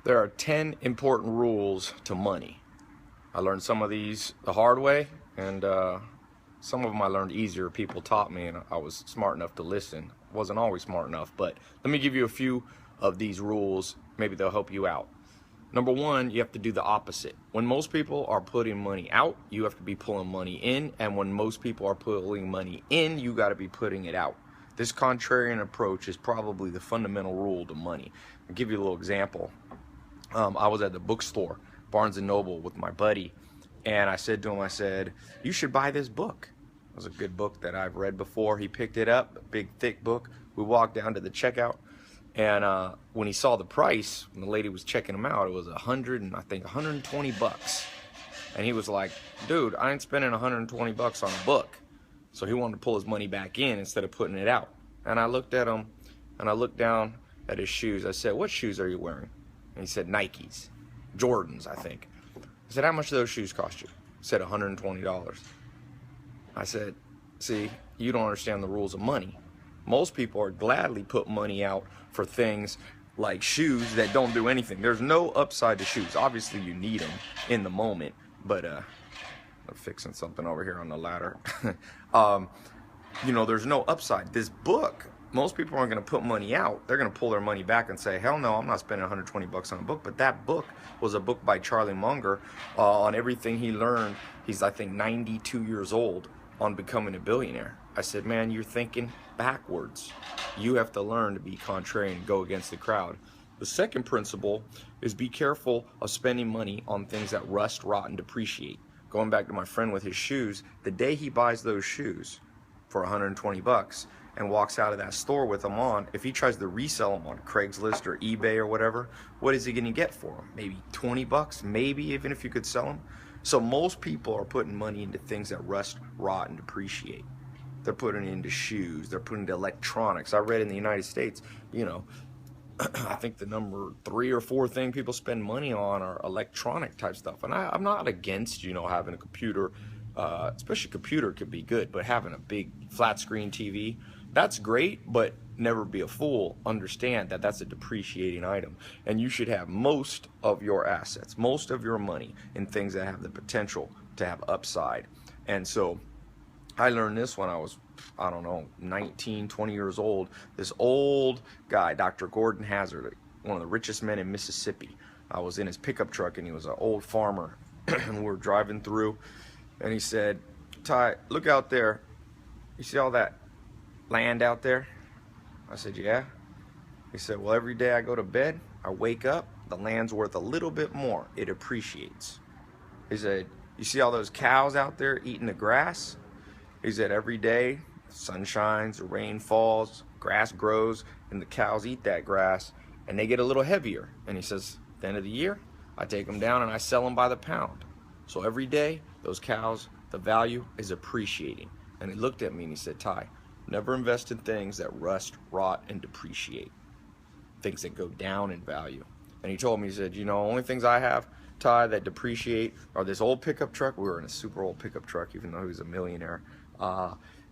There are 10 important rules to money. I learned some of these the hard way, and some of them I learned easier. People taught me, and I was smart enough to listen. Wasn't always smart enough, but let me give you a few of these rules. Maybe they'll help you out. Number one, you have to do the opposite. When most people are putting money out, you have to be pulling money in, and when most people are pulling money in, you got to be putting it out. This contrarian approach is probably the fundamental rule to money. I'll give you a little example. I was at the bookstore, Barnes & Noble, with my buddy, and I said to him, I said, you should buy this book. It was a good book that I've read before. He picked it up, a big, thick book. We walked down to the checkout, and when he saw the price, when the lady was checking him out, it was $120. And he was like, dude, I ain't spending $120 on a book. So he wanted to pull his money back in instead of putting it out. And I looked at him, and I looked down at his shoes. I said, what shoes are you wearing? And he said, Nikes, Jordans, I think. I said, how much do those shoes cost you? He said, $120. I said, see, you don't understand the rules of money. Most people are gladly put money out for things like shoes that don't do anything. There's no upside to shoes. Obviously, you need them in the moment, but I'm fixing something over here on the ladder. You know, there's no upside. This book, most people aren't going to put money out. They're going to pull their money back and say, hell no, I'm not spending $120 on a book. But that book was a book by Charlie Munger on everything he learned. He's, I think, 92 years old on becoming a billionaire. I said, man, you're thinking backwards. You have to learn to be contrarian and go against the crowd. The second principle is be careful of spending money on things that rust, rot, and depreciate. Going back to my friend with his shoes, the day he buys those shoes for $120 and walks out of that store with them on, if he tries to resell them on Craigslist or eBay or whatever, what is he going to get for them? Maybe $20, maybe even if you could sell them. So most people are putting money into things that rust, rot, and depreciate. They're putting it into shoes. They're putting it into electronics. I read in the United States, you know, I think the number 3 or 4 thing people spend money on are electronic type stuff. And I'm not against, you know, having a computer, especially a computer could be good, but having a big flat screen TV, that's great, but never be a fool. Understand that that's a depreciating item. And you should have most of your assets, most of your money in things that have the potential to have upside. And so I learned this when I was, I don't know, 19, 20 years old. This old guy, Dr. Gordon Hazard, one of the richest men in Mississippi. I was in his pickup truck, and he was an old farmer. And we were driving through, and he said, Ty, look out there. You see all that land out there? I said, yeah. He said, well, every day I go to bed, I wake up, the land's worth a little bit more. It appreciates. He said, you see all those cows out there eating the grass? He said, every day, the sun shines, the rain falls, grass grows, and the cows eat that grass, and they get a little heavier. And he says, at the end of the year, I take them down and I sell them by the pound. So every day, those cows, the value is appreciating. And he looked at me and he said, Ty, never invest in things that rust, rot, and depreciate. Things that go down in value. And he told me, he said, you know, only things I have, Ty, that depreciate are this old pickup truck. We were in a super old pickup truck, even though he was a millionaire.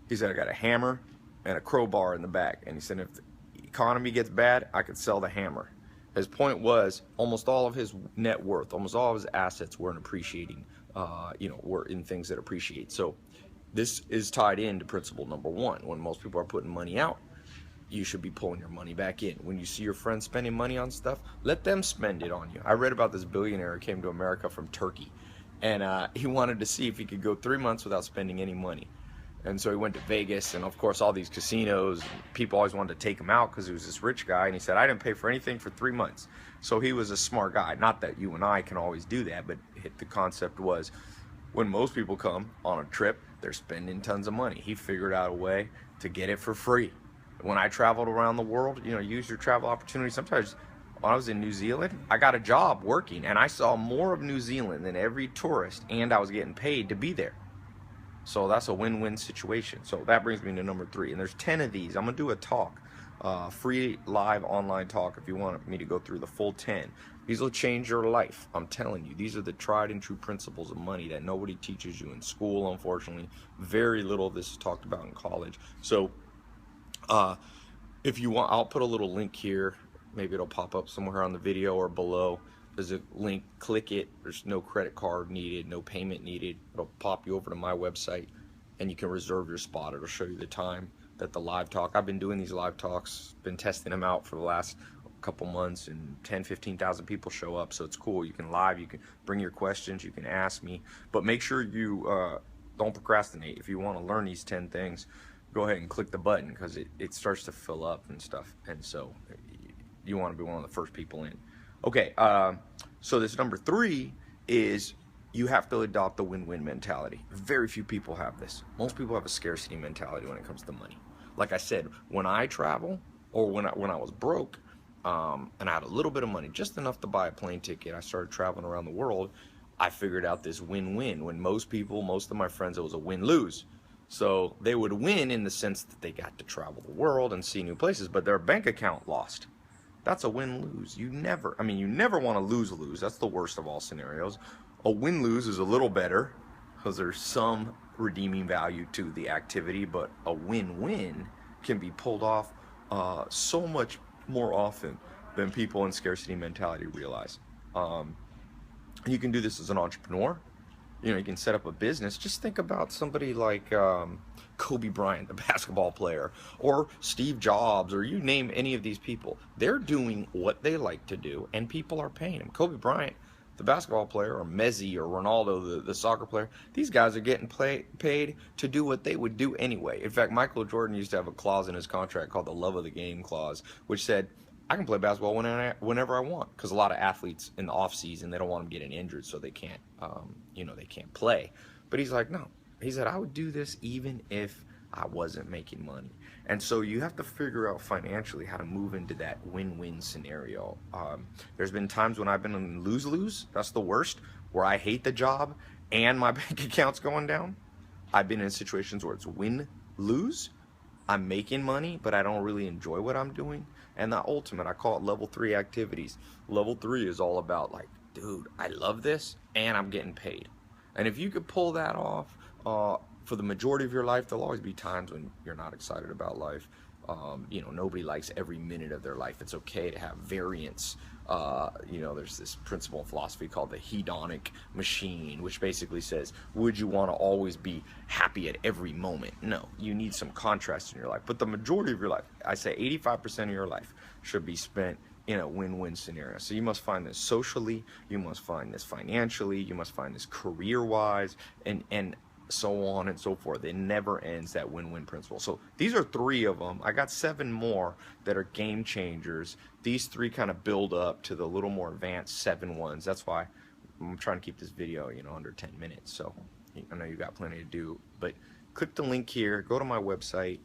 He said, I got a hammer and a crowbar in the back. And he said, if the economy gets bad, I could sell the hammer. His point was, almost all of his net worth, almost all of his assets were in appreciating, you know, were in things that appreciate. So this is tied into principle number 1. When most people are putting money out, you should be pulling your money back in. When you see your friends spending money on stuff, let them spend it on you. I read about this billionaire who came to America from Turkey, and he wanted to see if he could go 3 months without spending any money. And so he went to Vegas, and of course all these casinos, people always wanted to take him out because he was this rich guy, and he said, I didn't pay for anything for 3 months. So he was a smart guy. Not that you and I can always do that, but the concept was, when most people come on a trip, they're spending tons of money. He figured out a way to get it for free. When I traveled around the world, you know, use your travel opportunity. Sometimes when I was in New Zealand, I got a job working, and I saw more of New Zealand than every tourist, and I was getting paid to be there. So that's a win-win situation. So that brings me to number 3. And there's 10 of these. I'm going to do a talk, free live online talk if you want me to go through the full 10. These will change your life. I'm telling you, these are the tried and true principles of money that nobody teaches you in school, unfortunately. Very little of this is talked about in college. So if you want, I'll put a little link here Maybe it'll pop up somewhere on the video or below. There's a link, click it. There's no credit card needed, no payment needed. It'll pop you over to my website and you can reserve your spot. It'll show you the time that the live talk. I've been doing these live talks, been testing them out for the last couple months, and 10-15,000 people show up, so it's cool. You can live, you can bring your questions, you can ask me, but make sure you don't procrastinate. If you want to learn these 10 things, go ahead and click the button, because it starts to fill up and stuff, and so you want to be one of the first people in. Okay, so this number 3 is you have to adopt the win-win mentality. Very few people have this. Most people have a scarcity mentality when it comes to money. Like I said, when I travel, or when I was broke, and I had a little bit of money, just enough to buy a plane ticket, I started traveling around the world. I figured out this win-win. When most of my friends, it was a win-lose. So they would win in the sense that they got to travel the world and see new places, but their bank account lost. That's a win-lose. You never want to lose-lose. That's the worst of all scenarios. A win-lose is a little better because there's some redeeming value to the activity, but a win-win can be pulled off so much more often than people in scarcity mentality realize. You can do this as an entrepreneur. You know, you can set up a business. Just think about somebody like Kobe Bryant, the basketball player, or Steve Jobs, or you name any of these people. They're doing what they like to do, and people are paying them. Kobe Bryant, the basketball player, or Messi, or Ronaldo, the soccer player, these guys are getting paid to do what they would do anyway. In fact, Michael Jordan used to have a clause in his contract called the love of the game clause, which said, I can play basketball whenever I want, because a lot of athletes in the off season, they don't want them getting injured, so they can't, they can't play. But he's like, no. He said, I would do this even if I wasn't making money. And so you have to figure out financially how to move into that win-win scenario. There's been times when I've been in lose-lose. That's the worst, where I hate the job and my bank account's going down. I've been in situations where it's win-lose. I'm making money, but I don't really enjoy what I'm doing. And the ultimate, I call it level 3 activities. Level 3 is all about, like, dude, I love this and I'm getting paid. And if you could pull that off, for the majority of your life, there'll always be times when you're not excited about life. Nobody likes every minute of their life. It's okay to have variance. There's this principle in philosophy called the hedonic machine, which basically says, would you want to always be happy at every moment? No, you need some contrast in your life. But the majority of your life, I say 85% of your life, should be spent in a win-win scenario. So you must find this socially, you must find this financially, you must find this career-wise, and so on and so forth. It never ends, that win-win principle. So these are 3 of them. I got 7 more that are game changers. These 3 kind of build up to the little more advanced 7 ones. That's why I'm trying to keep this video, under 10 minutes. So I know you got plenty to do, but click the link here, go to my website,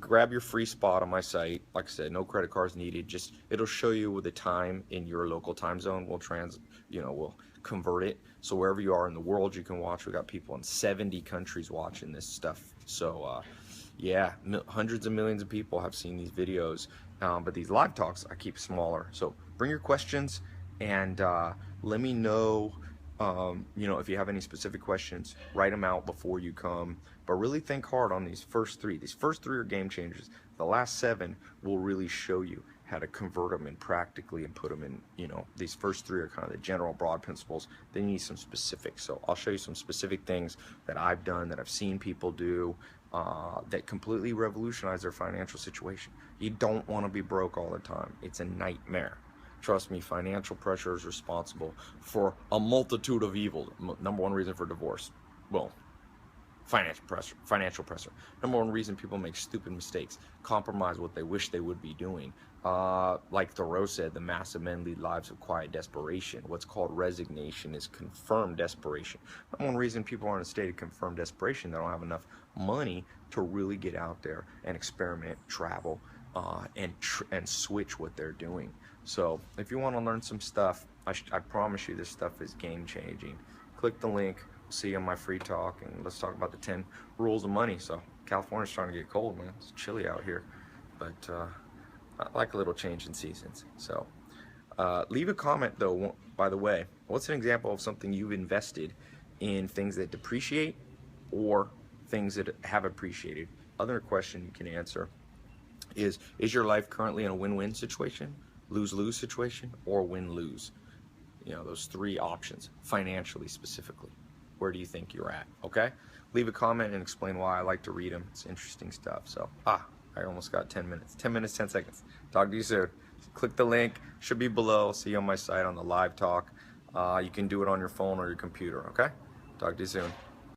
grab your free spot on my site. Like I said, no credit cards needed. Just, it'll show you the time in your local time zone. We'll convert it, so wherever you are in the world you can watch. We got people in 70 countries watching this stuff. So yeah, hundreds of millions of people have seen these videos, but these live talks I keep smaller. So bring your questions and let me know. If you have any specific questions, write them out before you come, but really think hard on these first 3. These first 3 are game changers. The last 7 will really show you how to convert them in practically and put them in, these first 3 are kind of the general broad principles. Then you need some specifics. So I'll show you some specific things that I've done, that I've seen people do, that completely revolutionize their financial situation. You don't want to be broke all the time. It's a nightmare. Trust me, financial pressure is responsible for a multitude of evil. Number 1 reason for divorce. Well, financial pressure. Number 1 reason people make stupid mistakes. Compromise what they wish they would be doing. Like Thoreau said, the mass of men lead lives of quiet desperation. What's called resignation is confirmed desperation. Number 1 reason people are in a state of confirmed desperation, they don't have enough money to really get out there and experiment, travel, and switch what they're doing. So if you want to learn some stuff, I promise you this stuff is game changing. Click the link. See you on my free talk, and let's talk about the 10 rules of money. So California's starting to get cold, man. It's chilly out here, but I like a little change in seasons. So leave a comment though. By the way, what's an example of something you've invested in, things that depreciate or things that have appreciated? Other question you can answer Is your life currently in a win-win situation, lose-lose situation, or win-lose? You know, those three options, financially specifically. Where do you think you're at? Okay? Leave a comment and explain why. I like to read them. It's interesting stuff. So, I almost got 10 minutes. 10 minutes, 10 seconds. Talk to you soon. Click the link. Should be below. See you on my site on the live talk. You can do it on your phone or your computer. Okay? Talk to you soon.